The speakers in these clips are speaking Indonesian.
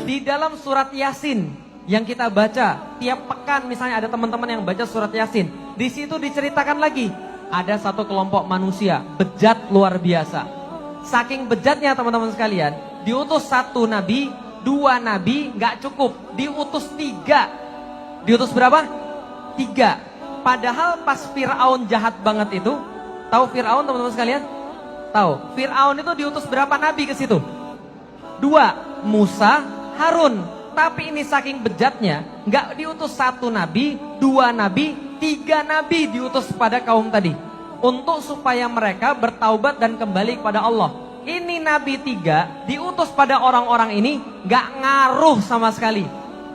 Di dalam surat Yasin yang kita baca tiap pekan, misalnya ada teman-teman yang baca surat Yasin, di situ diceritakan lagi ada satu kelompok manusia bejat luar biasa. Saking bejatnya teman-teman sekalian, diutus satu nabi, dua nabi nggak cukup, diutus tiga. Diutus berapa? Tiga. Padahal pas Fir'aun jahat banget itu, tahu Fir'aun teman-teman sekalian? Tahu. Fir'aun itu diutus berapa nabi ke situ? Dua, Musa, Harun. Tapi ini saking bejatnya, nggak diutus satu nabi, dua nabi, tiga nabi diutus pada kaum tadi. Untuk supaya mereka bertaubat dan kembali kepada Allah. Ini nabi tiga diutus pada orang-orang ini nggak ngaruh sama sekali.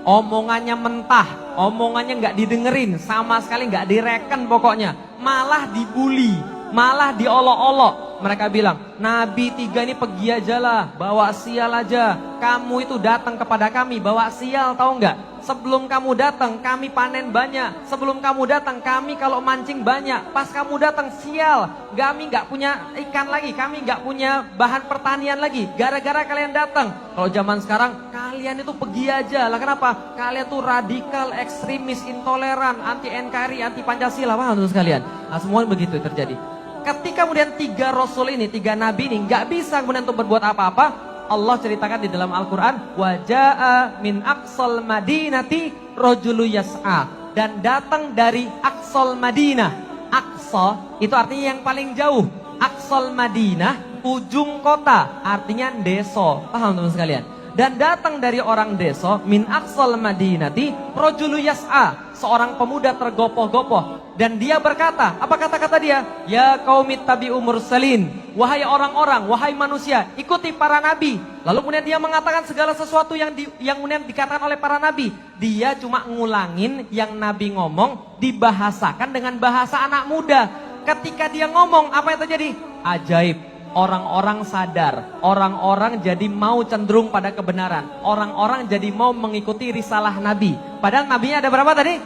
Omongannya mentah, omongannya nggak didengerin, sama sekali nggak direken pokoknya. Malah dibully, malah diolok-olok. Mereka bilang, nabi tiga ini pergi aja lah, bawa sial aja. Kamu itu datang kepada kami, bawa sial, tahu nggak? Sebelum kamu datang, kami panen banyak. Sebelum kamu datang, kami kalau mancing banyak. Pas kamu datang, sial. Kami nggak punya ikan lagi, kami nggak punya bahan pertanian lagi. Gara-gara kalian datang. Kalau zaman sekarang, kalian itu pergi aja lah. Kenapa? Kalian tuh radikal, ekstremis, intoleran, anti NKRI, anti Pancasila, paham tuh sekalian? Nah, semua begitu terjadi. Ketika kemudian tiga rasul ini, tiga nabi ini nggak bisa kemudian untuk berbuat apa-apa, Allah ceritakan di dalam Al-Quran, waja'a min aqsal madinati rajulu yas'a, dan datang dari aqsal Madinah. Aqsa itu artinya yang paling jauh. Aqsal Madinah, ujung kota, artinya deso. Paham teman sekalian? Dan datang dari orang deso, min aqsal madinati rajulu yas'a, seorang pemuda tergopoh-gopoh. Dan dia berkata, apa kata-kata dia? Ya qaumit tabi'u mursalin, wahai orang-orang, wahai manusia, ikuti para nabi. Lalu kemudian dia mengatakan segala sesuatu yang kemudian dikatakan oleh para nabi. Dia cuma ngulangin yang nabi ngomong, dibahasakan dengan bahasa anak muda. Ketika dia ngomong, apa yang terjadi? Ajaib. Orang-orang sadar, orang-orang jadi mau cenderung pada kebenaran, orang-orang jadi mau mengikuti risalah Nabi. Padahal nabinya ada berapa tadi?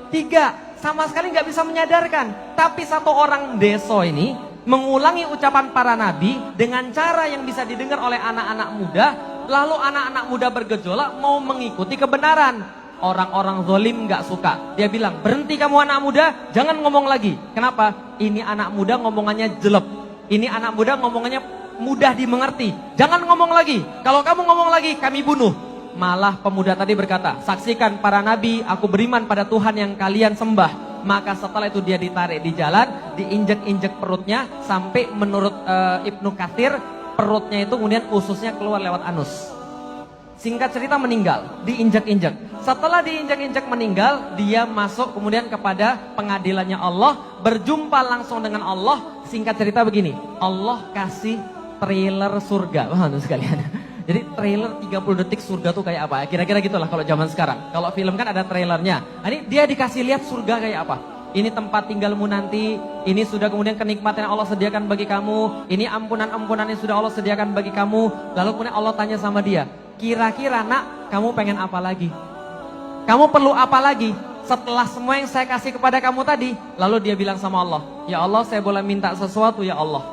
3, sama sekali nggak bisa menyadarkan. Tapi satu orang deso ini mengulangi ucapan para nabi dengan cara yang bisa didengar oleh anak-anak muda. Lalu anak-anak muda bergejolak mau mengikuti kebenaran. Orang-orang zolim nggak suka. Dia bilang, berhenti kamu anak muda, jangan ngomong lagi. Kenapa? Ini anak muda ngomongannya jelek. Ini anak muda ngomongnya mudah dimengerti. Jangan ngomong lagi. Kalau kamu ngomong lagi, kami bunuh. Malah pemuda tadi berkata, saksikan para nabi, aku beriman pada Tuhan yang kalian sembah. Maka setelah itu dia ditarik di jalan, diinjek-injek perutnya, sampai menurut Ibnu Katsir, perutnya itu kemudian ususnya keluar lewat anus. Singkat cerita meninggal, diinjak-injak. Setelah diinjak-injak meninggal, dia masuk kemudian kepada pengadilannya Allah, berjumpa langsung dengan Allah. Singkat cerita begini, Allah kasih trailer surga. Wah, sekalian. Jadi trailer 30 detik surga tuh kayak apa? Kira-kira gitulah kalau zaman sekarang. Kalau film kan ada trailernya. Nah, ini dia dikasih lihat surga kayak apa. Ini tempat tinggalmu nanti, ini sudah kemudian kenikmatan yang Allah sediakan bagi kamu, ini ampunan-ampunan yang sudah Allah sediakan bagi kamu. Lalu kemudian Allah tanya sama dia, kira-kira nak, kamu pengen apa lagi? Kamu perlu apa lagi? Setelah semua yang saya kasih kepada kamu tadi. Lalu dia bilang sama Allah, ya Allah, saya boleh minta sesuatu ya Allah.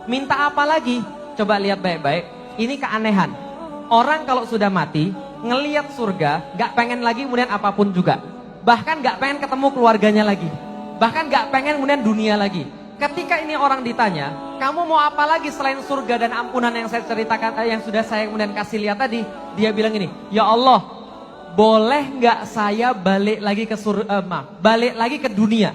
Minta apa lagi? Coba lihat baik-baik. Ini keanehan. Orang kalau sudah mati, ngelihat surga, gak pengen lagi kemudian apapun juga. Bahkan gak pengen ketemu keluarganya lagi. Bahkan gak pengen kemudian dunia lagi. Ketika ini orang ditanya, kamu mau apa lagi selain surga dan ampunan yang saya ceritakan, yang sudah saya kemudian kasih lihat tadi? Dia bilang ini, ya Allah, boleh gak saya balik lagi ke balik lagi ke dunia?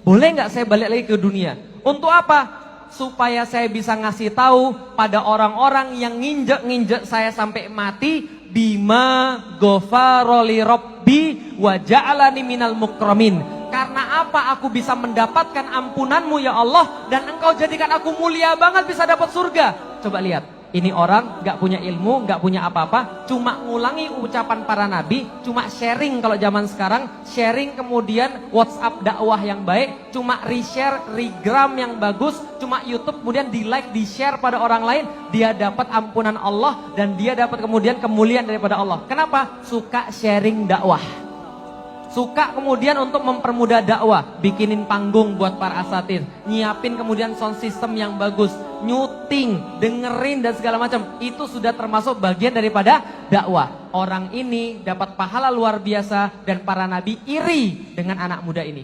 Boleh gak saya balik lagi ke dunia? Untuk apa? Supaya saya bisa ngasih tahu pada orang-orang yang nginjek-nginjek saya sampai mati, bima ghafaroli robbi wa ja'alani minal mukramin. Karena apa aku bisa mendapatkan ampunanmu ya Allah, dan engkau jadikan aku mulia banget bisa dapat surga. Coba lihat, ini orang gak punya ilmu, gak punya apa-apa, cuma ngulangi ucapan para nabi, cuma sharing. Kalau zaman sekarang sharing, kemudian WhatsApp dakwah yang baik, cuma reshare, regram yang bagus, cuma YouTube kemudian di like, di share pada orang lain. Dia dapat ampunan Allah dan dia dapat kemudian kemuliaan daripada Allah. Kenapa? Suka sharing dakwah, suka kemudian untuk mempermudah dakwah, bikinin panggung buat para asatid, nyiapin kemudian sound system yang bagus, nyuting, dengerin dan segala macam. Itu sudah termasuk bagian daripada dakwah. Orang ini dapat pahala luar biasa dan para nabi iri dengan anak muda ini.